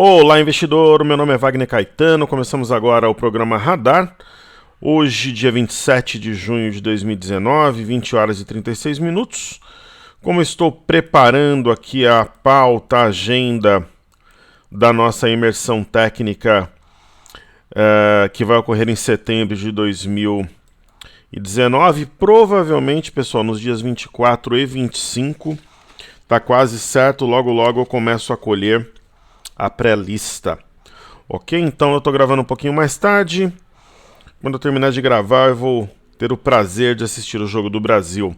Olá, investidor. Meu nome é Wagner Caetano. Começamos agora o programa Radar. Hoje, dia 27 de junho de 2019, 20 horas e 36 minutos. Como eu estou preparando aqui a pauta, a agenda da nossa imersão técnica que vai ocorrer em setembro de 2019, provavelmente, pessoal, nos dias 24 e 25, tá quase certo, logo logo eu começo a colher a pré-lista. Ok? Então eu tô gravando um pouquinho mais tarde. Quando eu terminar de gravar, eu vou ter o prazer de assistir o Jogo do Brasil.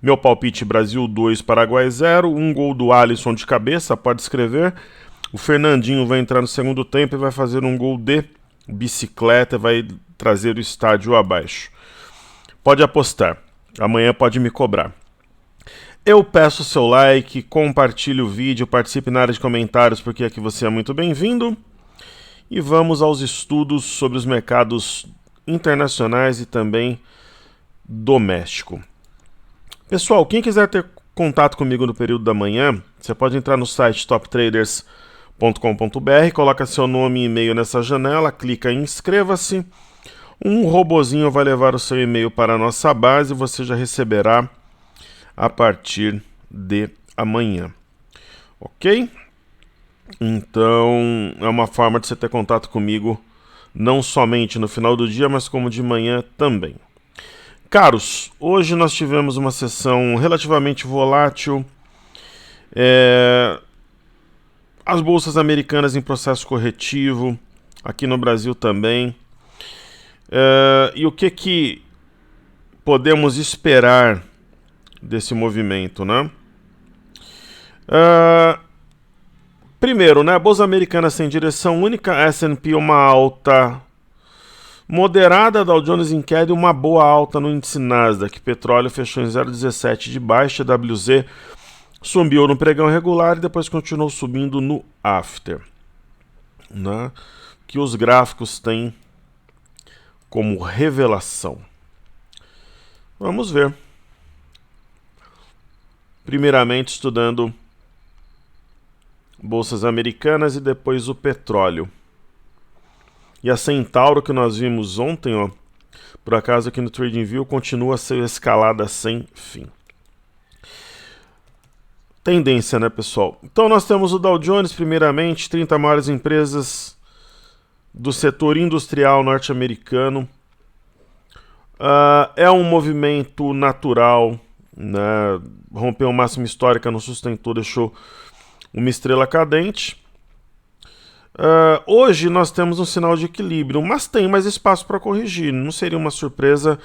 Meu palpite: Brasil 2, Paraguai 0. Um gol do Alisson de cabeça, pode escrever. O Fernandinho vai entrar no segundo tempo e vai fazer um gol de bicicleta, vai trazer o estádio abaixo. Pode apostar. Amanhã pode me cobrar. Eu peço seu like, compartilhe o vídeo, participe na área de comentários porque aqui você é muito bem-vindo. E vamos aos estudos sobre os mercados internacionais e também doméstico. Pessoal, quem quiser ter contato comigo no período da manhã, você pode entrar no site toptraders.com.br, coloca seu nome e e-mail nessa janela, clica em inscreva-se. Um robozinho vai levar o seu e-mail para a nossa base e você já receberá a partir de amanhã. Ok? Então, é uma forma de você ter contato comigo não somente no final do dia, mas como de manhã também. Caros, hoje nós tivemos uma sessão relativamente volátil. As bolsas americanas em processo corretivo, aqui no Brasil também. E o que podemos esperar desse movimento, né? Primeiro, né, bolsa americana sem direção única, S&P uma alta moderada, Dow Jones em queda e uma boa alta no índice Nasdaq. Petróleo fechou em 0,17 de baixa, WZ subiu no pregão regular e depois continuou subindo no after, né, que os gráficos têm como revelação. Vamos ver. Primeiramente estudando bolsas americanas e depois o petróleo. E a Centauro que nós vimos ontem, ó, por acaso aqui no TradingView, continua a ser escalada sem fim. Tendência, né, pessoal? Então nós temos o Dow Jones, primeiramente, 30 maiores empresas do setor industrial norte-americano. É um movimento natural, né? Rompeu uma máxima histórica, não sustentou, deixou uma estrela cadente. Hoje nós temos um sinal de equilíbrio, mas tem mais espaço para corrigir. Não seria uma surpresa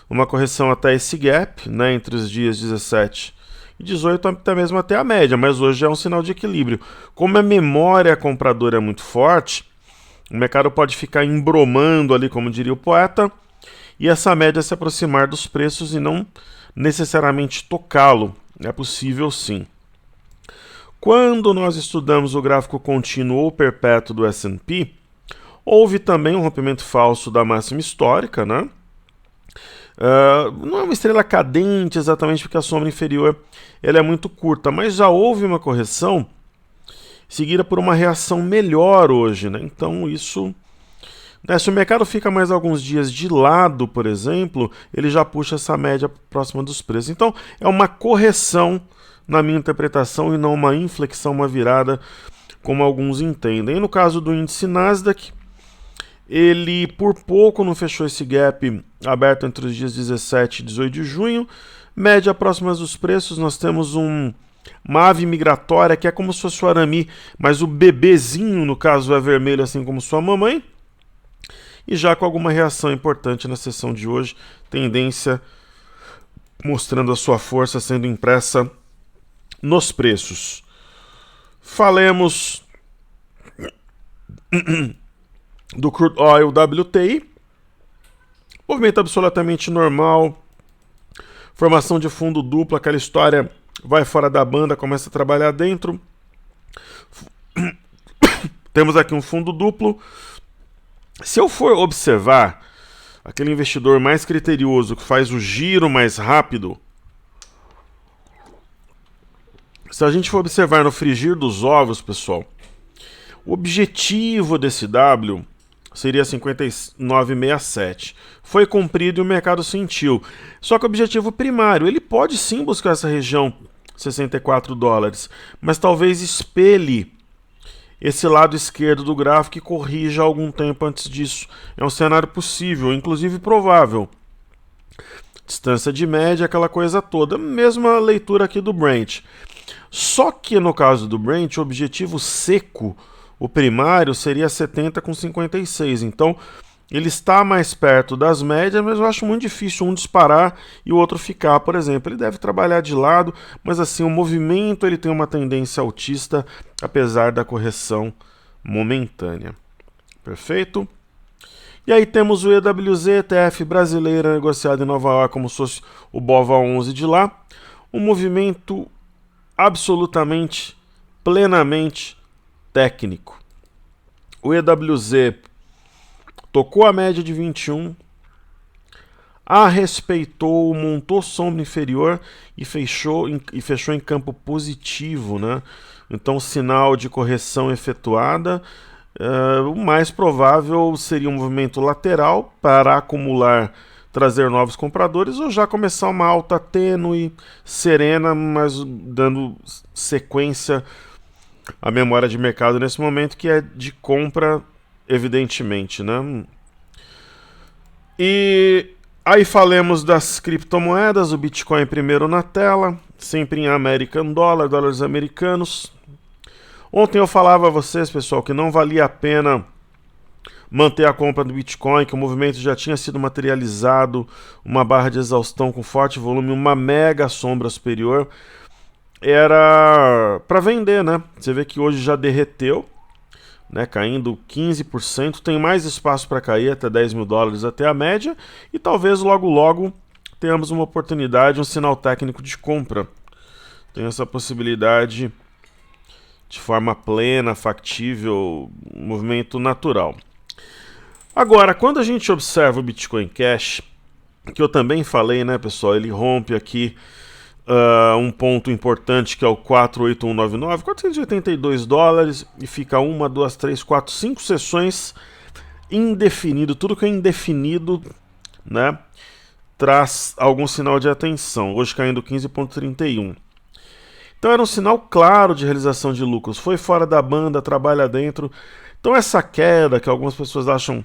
uma correção até esse gap, né, entre os dias 17 e 18, até mesmo até a média, mas hoje é um sinal de equilíbrio. Como a memória compradora é muito forte, o mercado pode ficar embromando ali, como diria o poeta, e essa média se aproximar dos preços e não necessariamente tocá-lo. É possível sim. Quando nós estudamos o gráfico contínuo ou perpétuo do S&P, houve também um rompimento falso da máxima histórica, né? Não é uma estrela cadente exatamente porque a sombra inferior ela é muito curta, mas já houve uma correção seguida por uma reação melhor hoje, né? Então isso, né, se o mercado fica mais alguns dias de lado, por exemplo, ele já puxa essa média próxima dos preços. Então é uma correção na minha interpretação e não uma inflexão, uma virada, como alguns entendem. E no caso do índice Nasdaq, ele por pouco não fechou esse gap aberto entre os dias 17 e 18 de junho. Média próxima dos preços, nós temos uma ave migratória que é como se fosse o arame, mas o bebezinho, no caso, é vermelho, assim como sua mamãe. E já com alguma reação importante na sessão de hoje, tendência mostrando a sua força sendo impressa nos preços. Falemos do crude oil WTI. Movimento absolutamente normal. Formação de fundo duplo, aquela história, vai fora da banda, começa a trabalhar dentro. Temos aqui um fundo duplo. Se eu for observar aquele investidor mais criterioso que faz o giro mais rápido, se a gente for observar no frigir dos ovos, pessoal, O objetivo desse W seria 59,67. Foi cumprido e o mercado sentiu. Só que o objetivo primário, ele pode sim buscar essa região 64 dólares, mas talvez espelhe esse lado esquerdo do gráfico e corrija algum tempo antes disso. É um cenário possível, inclusive provável. Distância de média, aquela coisa toda. Mesma leitura aqui do Brent. Só que no caso do Brent, o objetivo seco, o primário, seria 70 com 56. Então, ele está mais perto das médias, mas eu acho muito difícil um disparar e o outro ficar, por exemplo. Ele deve trabalhar de lado, mas assim, o movimento ele tem uma tendência altista, apesar da correção momentânea. Perfeito? E aí temos o EWZ, ETF brasileira, negociado em Nova York, como se fosse o BOVA11 de lá. Um movimento absolutamente, plenamente técnico. O EWZ tocou a média de 21, a respeitou, montou sombra inferior e fechou em campo positivo, né? Então, sinal de correção efetuada. O mais provável seria um movimento lateral para acumular, trazer novos compradores, ou já começar uma alta tênue, serena, mas dando sequência à memória de mercado nesse momento, que é de compra, evidentemente, né? E aí falemos das criptomoedas, o Bitcoin primeiro na tela, sempre em American Dollar, dólares americanos. Ontem eu falava a vocês, pessoal, que não valia a pena manter a compra do Bitcoin, que o movimento já tinha sido materializado, uma barra de exaustão com forte volume, uma mega sombra superior. Era para vender, né? Você vê que hoje já derreteu, né, caindo 15%, tem mais espaço para cair até 10 mil dólares até a média, e talvez logo logo tenhamos uma oportunidade, um sinal técnico de compra. Tem essa possibilidade de forma plena, factível, movimento natural. Agora, quando a gente observa o Bitcoin Cash, que eu também falei, né, pessoal, ele rompe aqui um ponto importante que é o 48199, 482 dólares, e fica 1, 2, 3, 4, 5 sessões indefinido. Tudo que é indefinido, né, traz algum sinal de atenção. Hoje caindo 15,31. Então era um sinal claro de realização de lucros. Foi fora da banda, trabalha dentro. Então essa queda que algumas pessoas acham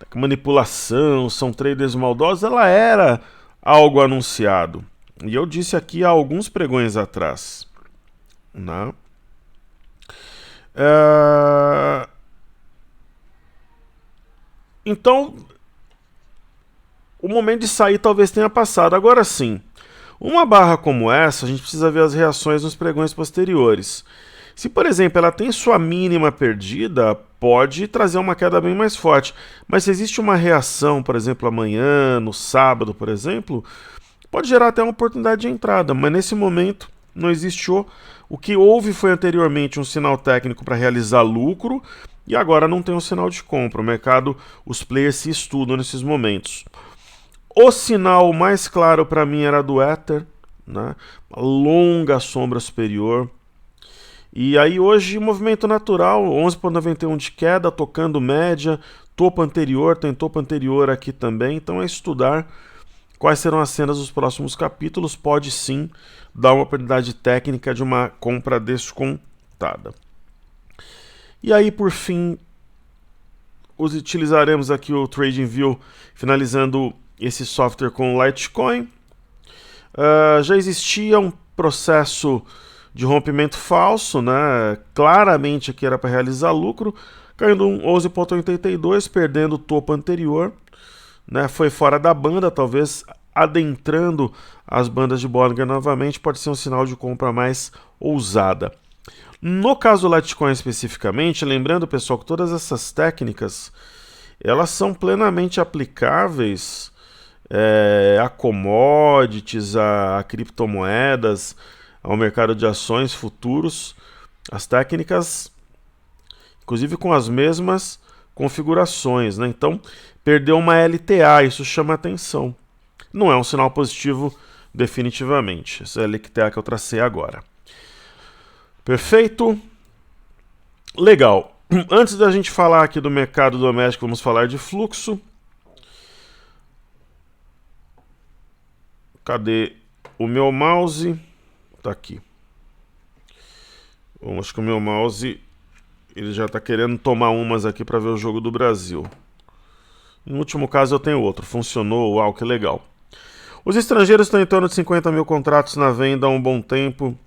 que manipulação, são traders maldosos, ela era algo anunciado. E eu disse aqui há alguns pregões atrás, né? Então, o momento de sair talvez tenha passado. Agora sim, uma barra como essa, a gente precisa ver as reações nos pregões posteriores. Se, por exemplo, ela tem sua mínima perdida, pode trazer uma queda bem mais forte. Mas se existe uma reação, por exemplo, amanhã, no sábado, por exemplo, pode gerar até uma oportunidade de entrada, mas nesse momento não existiu. O que houve foi anteriormente um sinal técnico para realizar lucro e agora não tem um sinal de compra. O mercado, os players se estudam nesses momentos. O sinal mais claro para mim era do Ether, né? Uma longa sombra superior. E aí hoje movimento natural, 11,91 de queda, tocando média, topo anterior, tem topo anterior aqui também, então é estudar quais serão as cenas dos próximos capítulos. Pode sim dar uma oportunidade técnica de uma compra descontada. E aí, por fim, utilizaremos aqui o TradingView, finalizando esse software com Litecoin. Já existia um processo de rompimento falso, né? Claramente aqui era para realizar lucro, caindo um 11,82, perdendo o topo anterior. Né, foi fora da banda, talvez adentrando as bandas de Bollinger novamente, pode ser um sinal de compra mais ousada. No caso do Litecoin especificamente, lembrando, pessoal, que todas essas técnicas elas são plenamente aplicáveis a commodities, a criptomoedas, ao mercado de ações futuros. As técnicas, inclusive com as mesmas configurações, né? Então, perdeu uma LTA, isso chama atenção. Não é um sinal positivo definitivamente. Essa é a LTA que eu tracei agora. Perfeito? Legal. Antes da gente falar aqui do mercado doméstico, vamos falar de fluxo. Cadê o meu mouse? Tá aqui. Bom, acho que o meu mouse ele já está querendo tomar umas aqui para ver o jogo do Brasil. Em último caso eu tenho outro. Funcionou, uau, que legal. Os estrangeiros estão em torno de 50 mil contratos na venda há um bom tempo.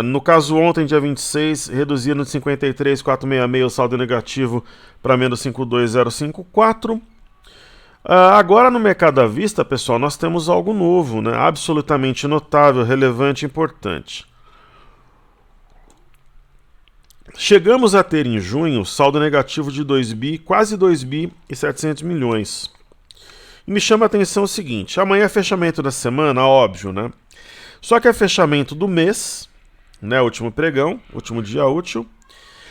No caso ontem, dia 26, reduziram de 53,466 o saldo negativo para menos 52054. Agora no mercado à vista, pessoal, nós temos algo novo, né? Absolutamente notável, relevante e importante. Chegamos a ter em junho saldo negativo de 2 bi, quase 2 bi e 700 milhões. E me chama a atenção o seguinte, amanhã é fechamento da semana, óbvio, né? Só que é fechamento do mês, né? Último pregão, último dia útil.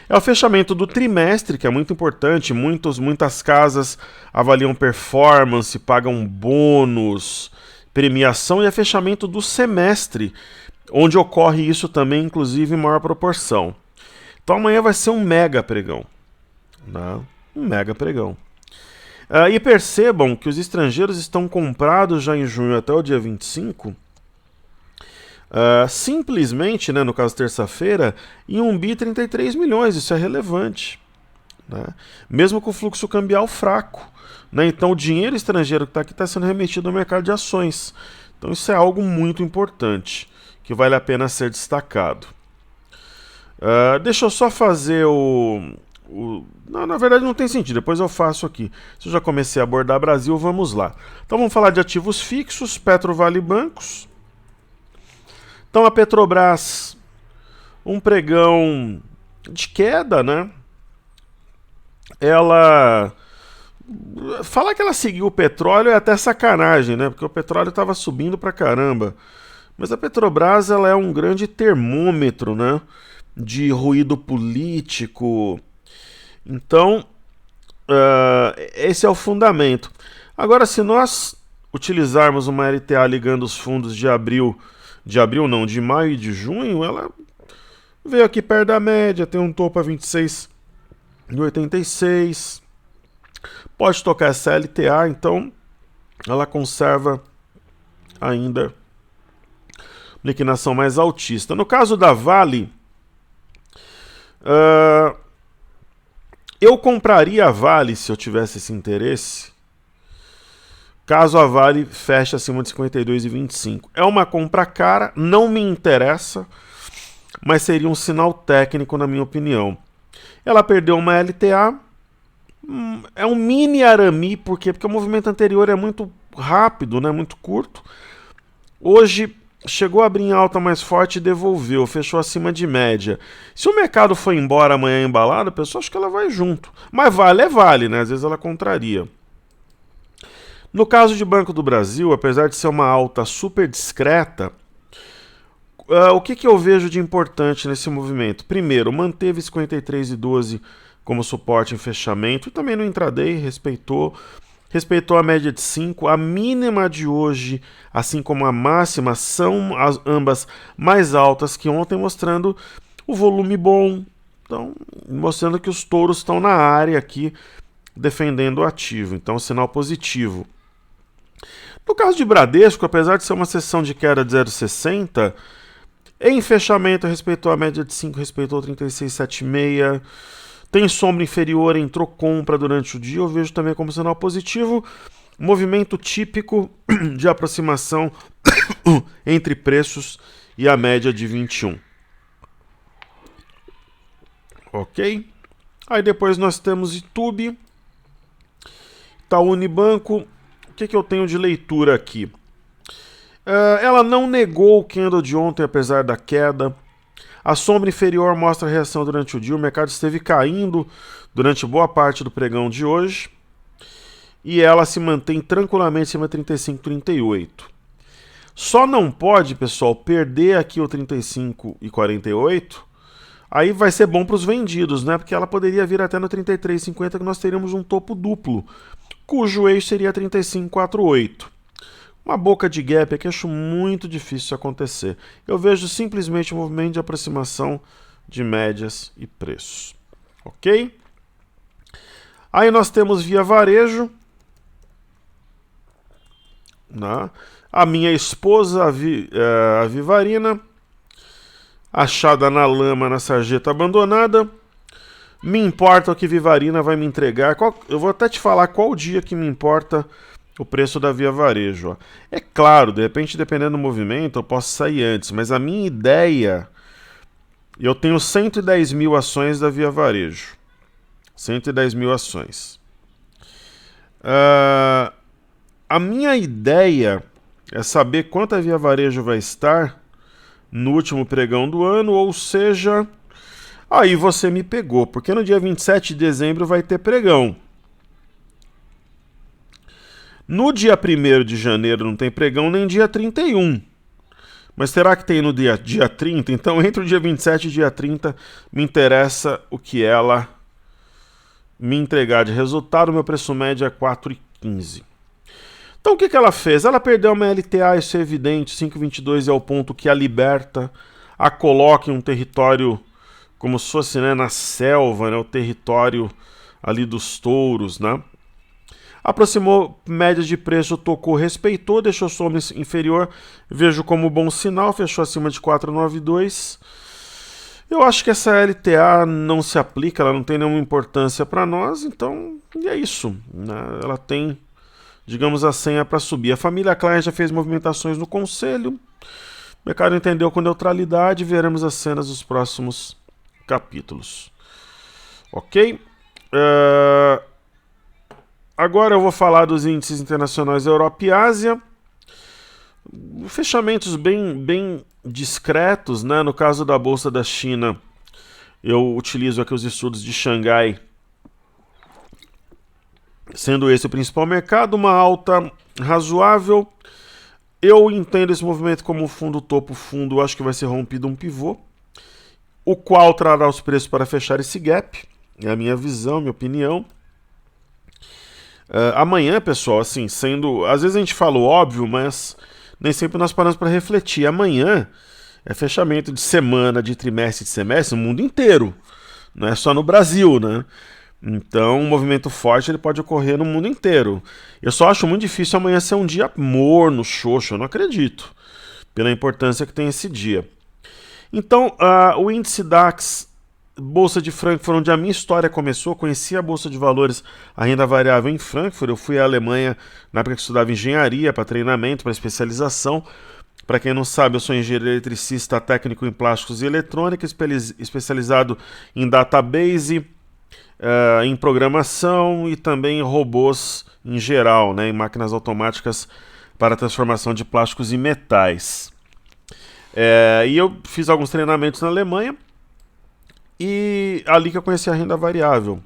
É o fechamento do trimestre, que é muito importante, muitas casas avaliam performance, pagam bônus, premiação, e é fechamento do semestre, onde ocorre isso também, inclusive, em maior proporção. Então amanhã vai ser um mega pregão. Né? Um mega pregão. E percebam que os estrangeiros estão comprados já em junho até o dia 25, simplesmente, né, no caso terça-feira, em 1 bi 33 milhões. Isso é relevante. Né? Mesmo com o fluxo cambial fraco. Né? Então o dinheiro estrangeiro que está aqui está sendo remetido ao mercado de ações. Então isso é algo muito importante, que vale a pena ser destacado. Deixa eu só fazer Não, na verdade não tem sentido, depois eu faço aqui. Se eu já comecei a abordar Brasil, vamos lá. Então vamos falar de ativos fixos, Petro, Vale, bancos. Então a Petrobras, um pregão de queda, né? Ela... Falar que ela seguiu o petróleo é até sacanagem, né? Porque o petróleo estava subindo pra caramba. Mas a Petrobras, ela é um grande termômetro, né? De ruído político. Então, esse é o fundamento. Agora, se nós utilizarmos uma LTA ligando os fundos de de maio e de junho, ela veio aqui perto da média, tem um topo a 26,86. Pode tocar essa LTA, então ela conserva ainda uma inclinação mais altista. No caso da Vale, eu compraria a Vale se eu tivesse esse interesse, caso a Vale feche acima de 52,25. É uma compra cara, não me interessa, mas seria um sinal técnico na minha opinião. Ela perdeu uma LTA, é um mini arame, por quê? Porque o movimento anterior é muito rápido, né? Muito curto. Hoje chegou a abrir em alta mais forte e devolveu, fechou acima de média. Se o mercado for embora amanhã embalado, a pessoa acha que ela vai junto. Mas Vale é Vale, né? Às vezes ela contraria. No caso de Banco do Brasil, apesar de ser uma alta super discreta, o que eu vejo de importante nesse movimento? Primeiro, manteve 53,12 como suporte em fechamento e também no intraday respeitou a média de 5, a mínima de hoje, assim como a máxima, são ambas mais altas que ontem, mostrando o volume bom, então, mostrando que os touros estão na área aqui, defendendo o ativo, então sinal positivo. No caso de Bradesco, apesar de ser uma sessão de queda de 0,60, em fechamento respeitou a média de 5, respeitou 36,76, tem sombra inferior, entrou compra durante o dia, eu vejo também como sinal positivo, movimento típico de aproximação entre preços e a média de 21. Ok? Aí depois nós temos Itube, Itaú Unibanco. O que eu tenho de leitura aqui? Ela não negou o candle de ontem, apesar da queda. A sombra inferior mostra a reação durante o dia. O mercado esteve caindo durante boa parte do pregão de hoje. E ela se mantém tranquilamente acima de 35,38. Só não pode, pessoal, perder aqui o 35,48. Aí vai ser bom para os vendidos, né? Porque ela poderia vir até no 33,50, que nós teríamos um topo duplo, cujo eixo seria 35,48. Uma boca de gap aqui, acho muito difícil isso acontecer. Eu vejo simplesmente um movimento de aproximação de médias e preços. ok? Aí nós temos Via Varejo, né? A minha esposa, a Vivarina, achada na lama na sarjeta abandonada. Me importa o que Vivarina vai me entregar. Eu vou até te falar qual dia que me importa o preço da Via Varejo. Ó. É claro, de repente, dependendo do movimento, eu posso sair antes, mas a minha ideia... Eu tenho 110 mil ações da Via Varejo. 110 mil ações. A minha ideia é saber quanto a Via Varejo vai estar no último pregão do ano, ou seja, aí você me pegou, porque no dia 27 de dezembro vai ter pregão. No dia 1º de janeiro não tem pregão, nem dia 31. Mas será que tem no dia 30? Então, entre o dia 27 e o dia 30, me interessa o que ela me entregar de resultado. Meu preço médio é 4,15. Então, o que ela fez? Ela perdeu uma LTA, isso é evidente. 5,22 é o ponto que a liberta, a coloca em um território como se fosse, né, na selva, né, o território ali dos touros, né? Aproximou médias de preço, tocou, respeitou, deixou sombra inferior, vejo como bom sinal, fechou acima de 4,92. Eu acho que essa LTA não se aplica, ela não tem nenhuma importância para nós, então é isso, né? Ela tem, digamos, a senha para subir. A família Klein já fez movimentações no conselho, o mercado entendeu com neutralidade, veremos as cenas dos próximos capítulos. Ok? Agora eu vou falar dos índices internacionais da Europa e Ásia. Fechamentos bem discretos, né? No caso da Bolsa da China, eu utilizo aqui os estudos de Xangai, sendo esse o principal mercado, uma alta razoável. Eu entendo esse movimento como fundo topo fundo, acho que vai ser rompido um pivô, o qual trará os preços para fechar esse gap, é a minha visão, minha opinião. Amanhã, pessoal, assim, às vezes a gente fala o óbvio, mas nem sempre nós paramos para refletir. Amanhã é fechamento de semana, de trimestre, de semestre, no mundo inteiro. Não é só no Brasil, né? Então, um movimento forte ele pode ocorrer no mundo inteiro. Eu só acho muito difícil amanhã ser um dia morno, xoxo, eu não acredito, pela importância que tem esse dia. Então, o índice DAX, Bolsa de Frankfurt, onde a minha história começou, conheci a Bolsa de Valores, a renda variável em Frankfurt. Eu fui à Alemanha na época que estudava engenharia, para treinamento, para especialização. Para quem não sabe, eu sou engenheiro eletricista técnico em plásticos e eletrônica, especializado em database, em programação e também em robôs em geral, né, em máquinas automáticas para transformação de plásticos em metais. E eu fiz alguns treinamentos na Alemanha, e ali que eu conheci a renda variável.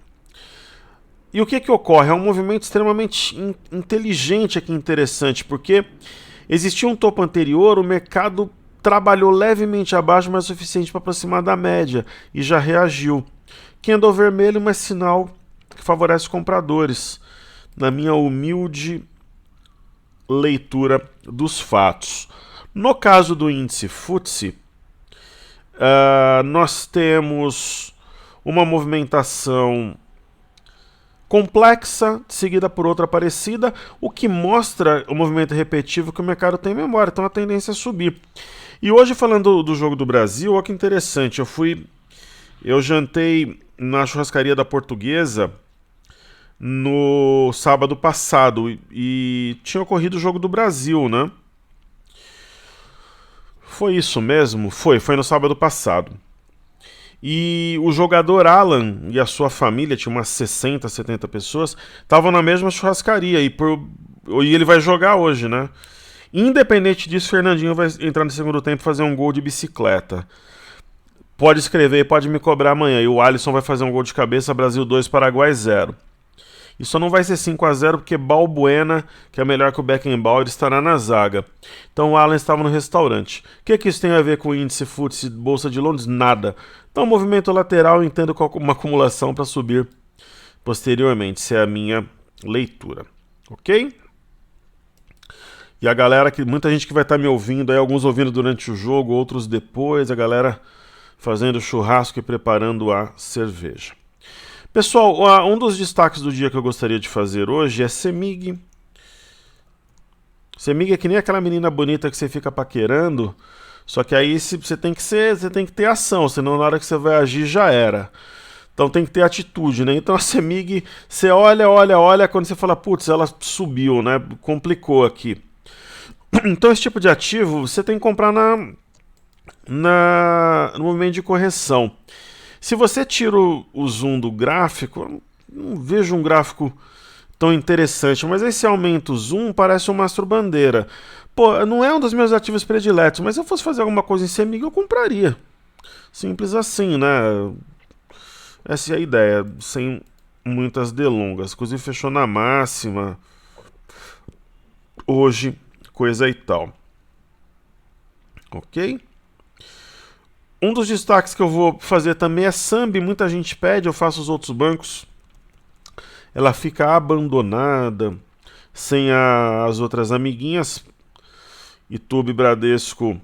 E o que ocorre? É um movimento extremamente inteligente aqui, interessante, porque existia um topo anterior, o mercado trabalhou levemente abaixo, mas o suficiente para aproximar da média, e já reagiu. Candle vermelho, mas sinal que favorece os compradores, na minha humilde leitura dos fatos. No caso do índice FTSE, nós temos uma movimentação complexa, seguida por outra parecida, o que mostra o movimento repetitivo que o mercado tem em memória, então a tendência é subir. E hoje, falando do jogo do Brasil, olha que interessante, eu jantei na churrascaria da Portuguesa no sábado passado, e tinha ocorrido o jogo do Brasil, né? Foi isso mesmo? Foi no sábado passado. E o jogador Alan e a sua família, tinha umas 60, 70 pessoas, estavam na mesma churrascaria, e ele vai jogar hoje, né? Independente disso, Fernandinho vai entrar no segundo tempo e fazer um gol de bicicleta. Pode escrever, pode me cobrar amanhã. E o Alisson vai fazer um gol de cabeça, Brasil 2, Paraguai 0. E só não vai ser 5-0 porque Balbuena, que é melhor que o Beckenbauer, estará na zaga. Então o Alan estava no restaurante. O que isso tem a ver com o índice FTSE Bolsa de Londres? Nada. Então movimento lateral eu entendo como uma acumulação para subir posteriormente. Essa é a minha leitura. Ok? E a galera, muita gente que vai estar me ouvindo, aí, alguns ouvindo durante o jogo, outros depois, a galera fazendo churrasco e preparando a cerveja. Pessoal, um dos destaques do dia que eu gostaria de fazer hoje é CEMIG. CEMIG é que nem aquela menina bonita que você fica paquerando, só que aí você tem que ter ação, senão na hora que você vai agir já era. Então tem que ter atitude, né? Então a CEMIG, você olha, quando você fala, putz, ela subiu, né? Complicou aqui. Então esse tipo de ativo você tem que comprar no momento de correção. Se você tira o zoom do gráfico, não vejo um gráfico tão interessante, mas esse aumenta o zoom parece um mastro bandeira. Pô, não é um dos meus ativos prediletos, mas se eu fosse fazer alguma coisa em CEMIG eu compraria. Simples assim, né? Essa é a ideia, sem muitas delongas. Inclusive fechou na máxima hoje, coisa e tal. Ok? Um dos destaques que eu vou fazer também é Sambi. Muita gente pede, eu faço os outros bancos. Ela fica abandonada, sem as outras amiguinhas, Itaú, Bradesco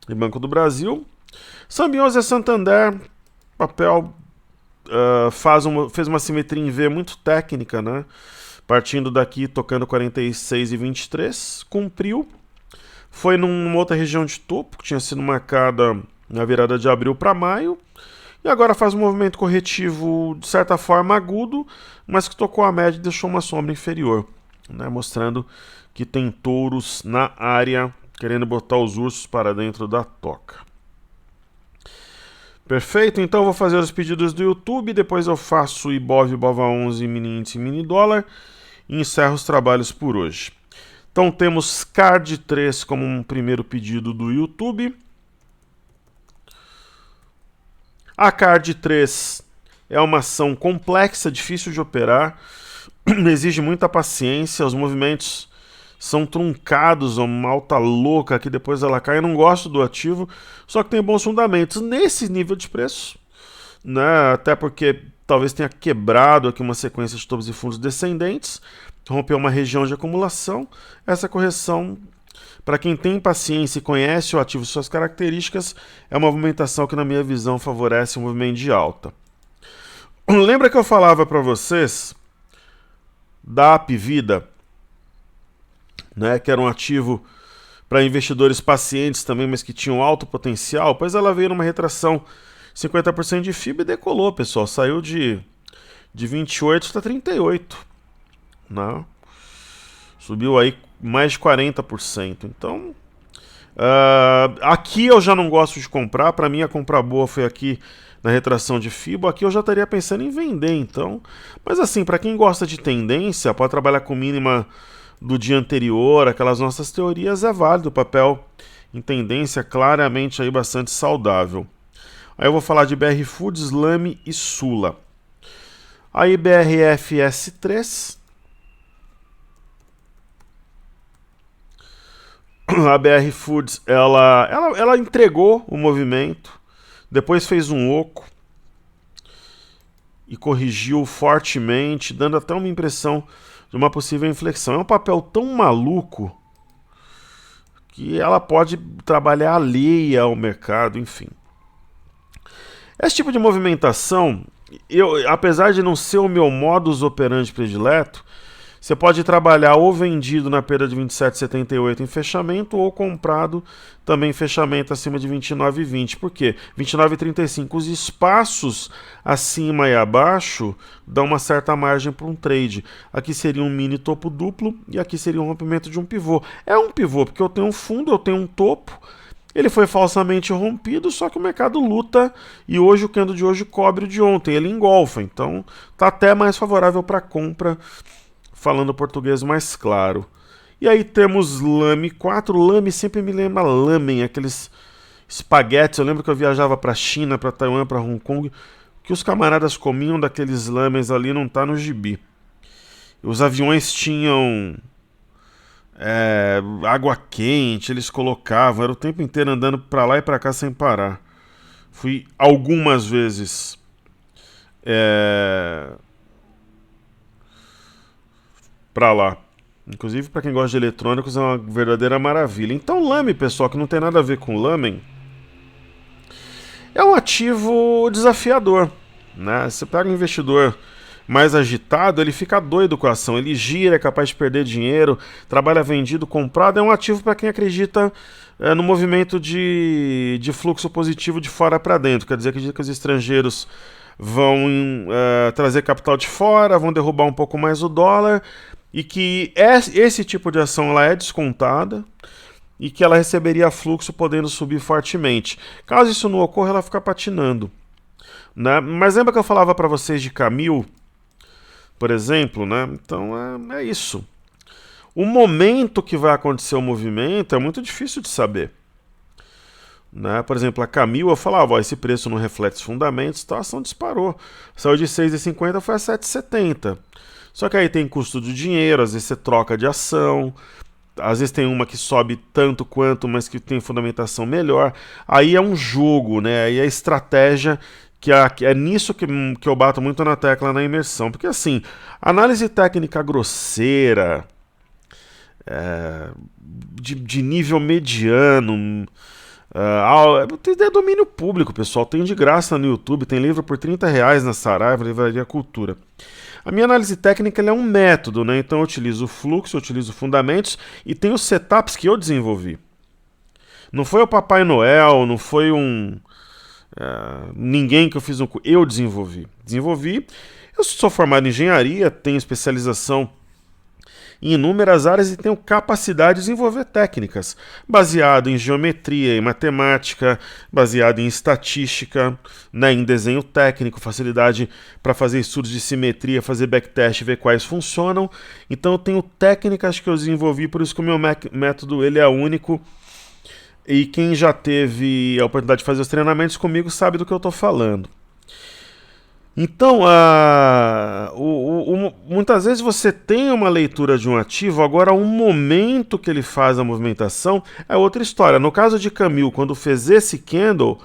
e Banco do Brasil. Sambioso é Santander, papel fez uma simetria em V muito técnica, né? Partindo daqui, tocando 46 e 23, cumpriu. Foi numa outra região de topo, que tinha sido marcada na virada de abril para maio. E agora faz um movimento corretivo, de certa forma, agudo, mas que tocou a média e deixou uma sombra inferior, né? Mostrando que tem touros na área, querendo botar os ursos para dentro da toca. Perfeito? Então eu vou fazer os pedidos do YouTube, depois eu faço IBOV, IBOVA11, mini índice e mini dólar e encerro os trabalhos por hoje. Então temos CARD 3 como um primeiro pedido do YouTube. A CARD 3 é uma ação complexa, difícil de operar, exige muita paciência, os movimentos são truncados, uma alta louca que depois ela cai. Eu não gosto do ativo, só que tem bons fundamentos nesse nível de preço, né? Até porque talvez tenha quebrado aqui uma sequência de topos e fundos descendentes, rompeu uma região de acumulação. Essa correção, para quem tem paciência e conhece o ativo e suas características, é uma movimentação que, na minha visão, favorece um movimento de alta. Lembra que eu falava para vocês da Apvida, né, que era um ativo para investidores pacientes também, mas que tinham alto potencial? Pois ela veio numa retração 50% de FIBA e decolou, pessoal. Saiu de 28 para 38. Né? Subiu aí mais de 40%. Então, aqui eu já não gosto de comprar. Para mim, a compra boa foi aqui na retração de FIBA. Aqui eu já estaria pensando em vender, então. Mas assim, para quem gosta de tendência, pode trabalhar com mínima do dia anterior, aquelas nossas teorias, é válido. O papel em tendência claramente aí bastante saudável. Aí eu vou falar de BR Foods, Lame e Sula. Aí BRFS3. A BR Foods, ela entregou o movimento, depois fez um oco e corrigiu fortemente, dando até uma impressão de uma possível inflexão. É um papel tão maluco que ela pode trabalhar alheia ao mercado, enfim. Esse tipo de movimentação, apesar de não ser o meu modus operandi predileto, você pode trabalhar ou vendido na perda de 27,78 em fechamento ou comprado também em fechamento acima de 29,20. Por quê? 29,35. Os espaços acima e abaixo dão uma certa margem para um trade. Aqui seria um mini topo duplo e aqui seria um rompimento de um pivô. É um pivô porque eu tenho um fundo, eu tenho um topo. Ele foi falsamente rompido, só que o mercado luta e hoje o candle de hoje cobre o de ontem. Ele engolfa, então está até mais favorável para compra, falando português mais claro. E aí temos Lame 4. Lame sempre me lembra lamen, aqueles espaguetes. Eu lembro que eu viajava para China, para Taiwan, para Hong Kong, que os camaradas comiam daqueles lamens ali, não tá no gibi. Os aviões tinham água quente, eles colocavam, era o tempo inteiro andando para lá e para cá sem parar. Fui algumas vezes para lá. Inclusive, para quem gosta de eletrônicos, é uma verdadeira maravilha. Então, Lame, pessoal, que não tem nada a ver com lamen, é um ativo desafiador. né? Você pega um investidor mais agitado, ele fica doido com a ação, ele gira, é capaz de perder dinheiro, trabalha vendido, comprado, é um ativo para quem acredita no movimento de fluxo positivo de fora para dentro, quer dizer, acredita que os estrangeiros vão trazer capital de fora, vão derrubar um pouco mais o dólar, e que esse tipo de ação ela é descontada, e que ela receberia fluxo podendo subir fortemente. Caso isso não ocorra, ela fica patinando, né? Mas lembra que eu falava para vocês de Camil, por exemplo, né? Então é isso. O momento que vai acontecer o movimento é muito difícil de saber, né? Por exemplo, a Camil, eu falava, esse preço não reflete os fundamentos, então a ação disparou. Saiu de 6,50 foi a 7,70. Só que aí tem custo de dinheiro, às vezes você troca de ação, às vezes tem uma que sobe tanto quanto, mas que tem fundamentação melhor. Aí é um jogo, né? Aí é estratégia, que é nisso que eu bato muito na tecla na imersão. Porque assim, análise técnica grosseira, de nível mediano, é domínio público, pessoal. Tem de graça no YouTube, tem livro por R$30 na Saraiva, Livraria Cultura. A minha análise técnica é um método, né? Então eu utilizo o fluxo, eu utilizo fundamentos e tem os setups que eu desenvolvi. Não foi o Papai Noel, não foi ninguém que eu fiz eu desenvolvi. Eu sou formado em engenharia, tenho especialização em inúmeras áreas e tenho capacidade de desenvolver técnicas, baseado em geometria, em matemática, baseado em estatística, né, em desenho técnico, facilidade para fazer estudos de simetria, fazer backtest, ver quais funcionam. Então eu tenho técnicas que eu desenvolvi, por isso que o meu método ele é único. E quem já teve a oportunidade de fazer os treinamentos comigo sabe do que eu estou falando. Então, muitas vezes você tem uma leitura de um ativo, agora o momento que ele faz a movimentação é outra história. No caso de Camil, quando fez esse candle,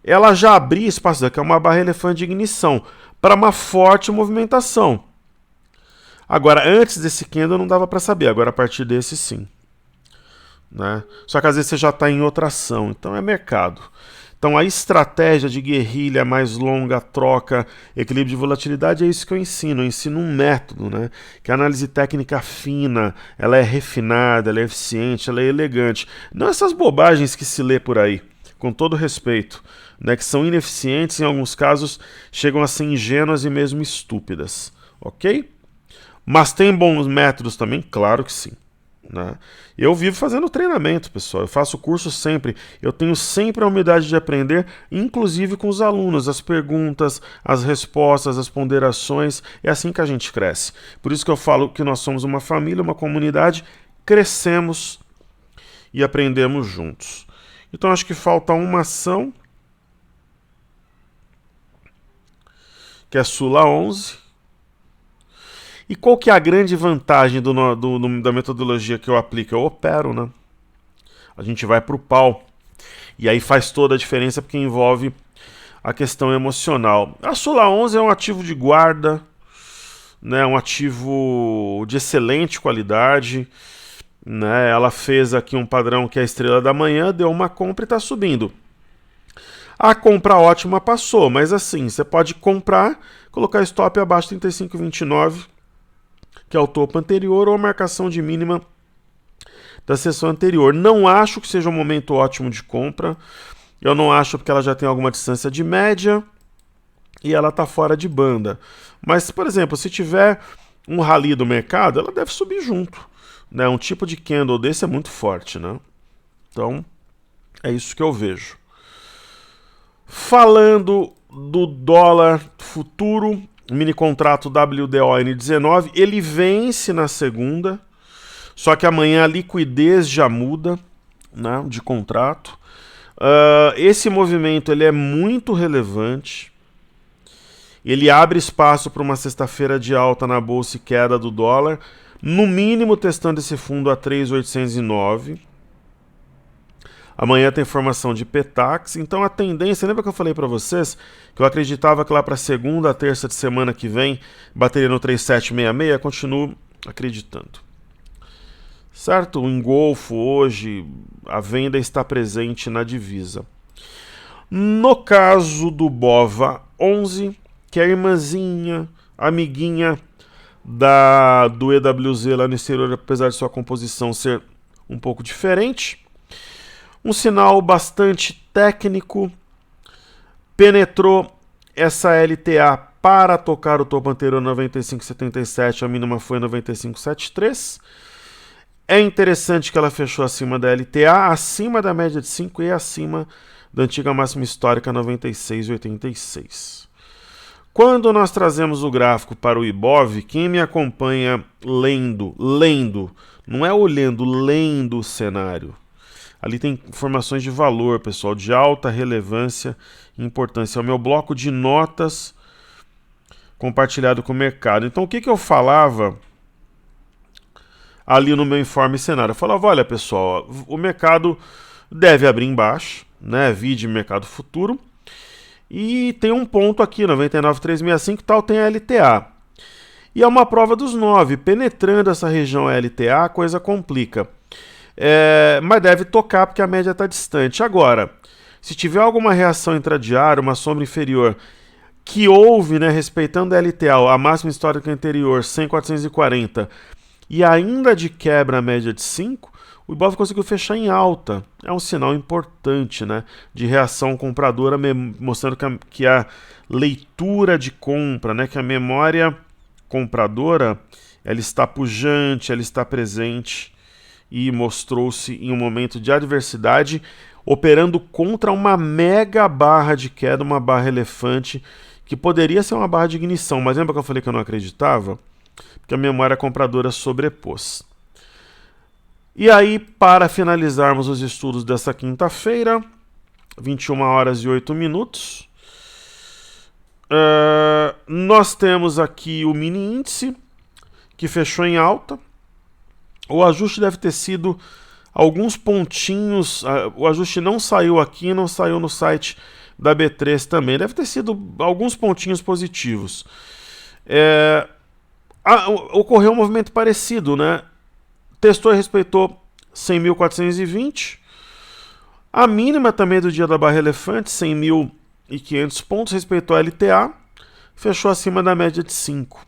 ela já abria espaço, que é uma barra elefante de ignição, para uma forte movimentação. Agora, antes desse candle não dava para saber, agora a partir desse sim, né? Só que às vezes você já está em outra ação, então é mercado. Então a estratégia de guerrilha mais longa, troca, equilíbrio de volatilidade é isso que eu ensino um método, né? Que a análise técnica fina, ela é refinada, ela é eficiente, ela é elegante. Não essas bobagens que se lê por aí, com todo respeito, né? Que são ineficientes, em alguns casos chegam a ser ingênuas e mesmo estúpidas, ok? Mas tem bons métodos também? Claro que sim, né? Eu vivo fazendo treinamento, pessoal. Eu faço curso sempre. Eu tenho sempre a humildade de aprender, inclusive com os alunos, as perguntas, as respostas, as ponderações. É assim que a gente cresce. Por isso que eu falo que nós somos uma família, uma comunidade, crescemos e aprendemos juntos. Então acho que falta uma ação, que é Sula 11. E qual que é a grande vantagem da metodologia que eu aplico? Eu opero, né? A gente vai para o pau. E aí faz toda a diferença porque envolve a questão emocional. A Sula 11 é um ativo de guarda, né? Um ativo de excelente qualidade, né? Ela fez aqui um padrão que é a estrela da manhã, deu uma compra e está subindo. A compra ótima passou, mas assim, você pode comprar, colocar stop abaixo de 35,29, que é o topo anterior, ou a marcação de mínima da sessão anterior. Não acho que seja um momento ótimo de compra. Eu não acho porque ela já tem alguma distância de média e ela está fora de banda. Mas, por exemplo, se tiver um rally do mercado, ela deve subir junto, né? Um tipo de candle desse é muito forte, né? Então, é isso que eu vejo. Falando do dólar futuro, mini contrato WDON19, ele vence na segunda, só que amanhã a liquidez já muda, né, de contrato. Esse movimento ele é muito relevante, ele abre espaço para uma sexta-feira de alta na bolsa e queda do dólar, no mínimo testando esse fundo a 3.809. Amanhã tem formação de Petax, então a tendência, lembra que eu falei para vocês que eu acreditava que lá para segunda, terça de semana que vem bateria no 3766? Continuo acreditando. Certo? O engolfo hoje, a venda está presente na divisa. No caso do BOVA 11, que é a irmãzinha, amiguinha do EWZ lá no exterior, apesar de sua composição ser um pouco diferente. Um sinal bastante técnico, penetrou essa LTA para tocar o topo anterior 95,77, a mínima foi 95,73. É interessante que ela fechou acima da LTA, acima da média de 5 e acima da antiga máxima histórica 96,86. Quando nós trazemos o gráfico para o Ibov, quem me acompanha lendo, não é olhando, lendo o cenário. Ali tem informações de valor, pessoal, de alta relevância e importância. É o meu bloco de notas compartilhado com o mercado. Então, o que eu falava ali no meu informe cenário? Eu falava, olha, pessoal, o mercado deve abrir embaixo, né? Vide mercado futuro. E tem um ponto aqui, 99,365 tal, tem a LTA. E é uma prova dos 9. Penetrando essa região LTA, a coisa complica. Mas deve tocar porque a média está distante. Agora, se tiver alguma reação intradiária, uma sombra inferior, que houve, né, respeitando a LTA, a máxima histórica anterior, 100,440, e ainda de quebra a média de 5, o Ibov conseguiu fechar em alta. É um sinal importante, né, de reação compradora, mostrando que a leitura de compra, né, que a memória compradora, ela está pujante, ela está presente e mostrou-se em um momento de adversidade, operando contra uma mega barra de queda, uma barra elefante, que poderia ser uma barra de ignição, mas lembra que eu falei que eu não acreditava? Porque a memória compradora sobrepôs. E aí, para finalizarmos os estudos dessa quinta-feira, 21 horas e 8 minutos, nós temos aqui o mini índice, que fechou em alta. O ajuste deve ter sido alguns pontinhos, o ajuste não saiu aqui, não saiu no site da B3 também, deve ter sido alguns pontinhos positivos. Ocorreu um movimento parecido, né? Testou e respeitou 100.420. A mínima também do dia da barra elefante, 100.500 pontos, respeitou a LTA, fechou acima da média de 5.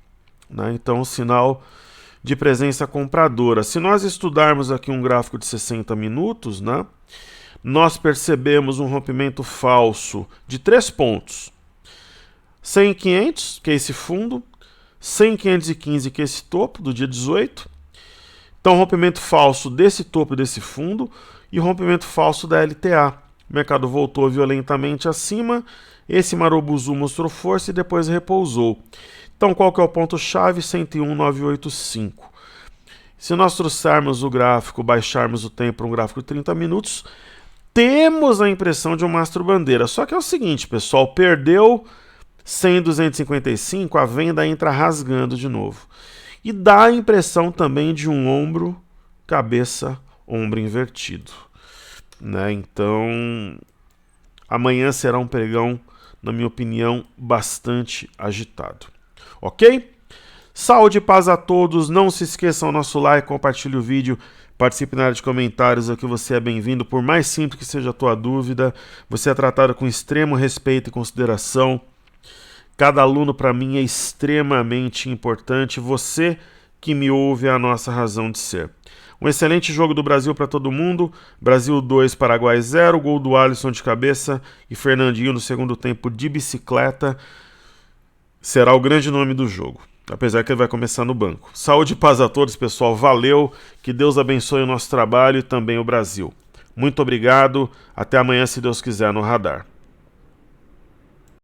Né? Então, sinal de presença compradora. Se nós estudarmos aqui um gráfico de 60 minutos, né, nós percebemos um rompimento falso de 3 pontos. 100.500, que é esse fundo, 100.515, que é esse topo do dia 18. Então, rompimento falso desse topo desse fundo e rompimento falso da LTA. O mercado voltou violentamente acima, esse Marubozu mostrou força e depois repousou. Então, qual que é o ponto-chave? 101,985. Se nós trouxermos o gráfico, baixarmos o tempo para um gráfico de 30 minutos, temos a impressão de um mastro-bandeira. Só que é o seguinte, pessoal, perdeu 100,255, a venda entra rasgando de novo. E dá a impressão também de um ombro, cabeça, ombro invertido. Né? Então, amanhã será um pregão, na minha opinião, bastante agitado. Ok? Saúde e paz a todos. Não se esqueçam do nosso like, compartilhe o vídeo, participe na área de comentários, aqui você é bem-vindo. Por mais simples que seja a tua dúvida, você é tratado com extremo respeito e consideração. Cada aluno, para mim, é extremamente importante. Você que me ouve é a nossa razão de ser. Um excelente jogo do Brasil para todo mundo. Brasil 2, Paraguai 0. Gol do Alisson de cabeça e Fernandinho no segundo tempo de bicicleta. Será o grande nome do jogo, apesar que ele vai começar no banco. Saúde e paz a todos, pessoal. Valeu. Que Deus abençoe o nosso trabalho e também o Brasil. Muito obrigado. Até amanhã, se Deus quiser, no Radar.